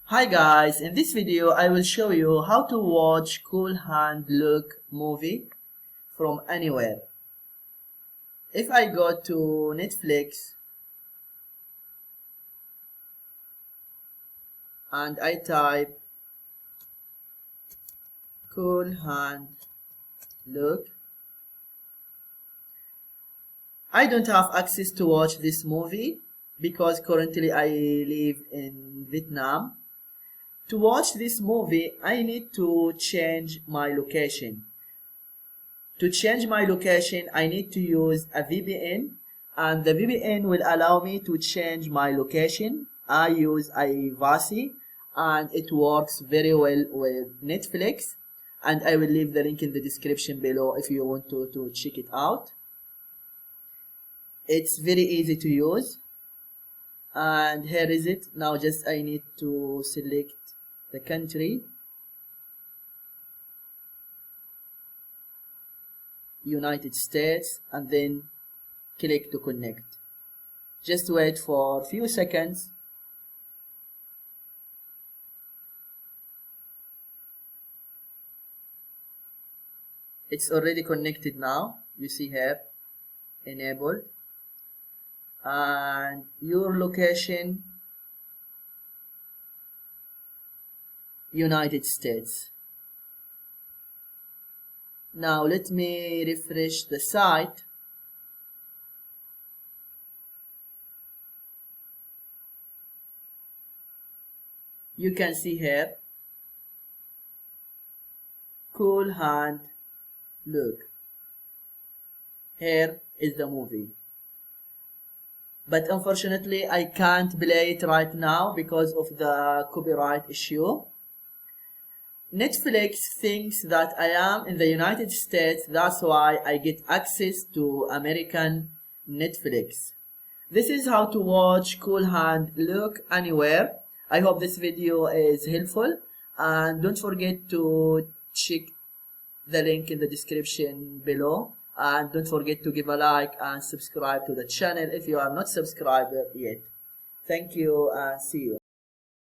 Hi guys, in this video I will show you how to watch Cool Hand Luke movie from anywhere. If I go to Netflix and I type Cool Hand Luke, I don't have access to watch this movie because currently I live in Vietnam. To watch this movie, I need to change my location. To change my location, I need to use a VPN, and the VPN will allow me to change my location. I use IVACY, and it works very well with Netflix, and I will leave the link in the description below if you want to check it out. It's very easy to use, and here is it. Now just I need to select the country, United States, and then click to connect. Just wait for a few seconds. It's already connected now. You see here, enabled, and your location, United States. Now let me refresh the site. You can see here, Cool Hand Luke. Here is the movie. But unfortunately I can't play it right now because of the copyright issue. Netflix thinks that I am in the United States, that's why I get access to American Netflix. This is how to watch Cool Hand Luke anywhere. I hope this video is helpful, and don't forget to check the link in the description below, and don't forget to give a like and subscribe to the channel if you are not subscribed yet. Thank you and see you.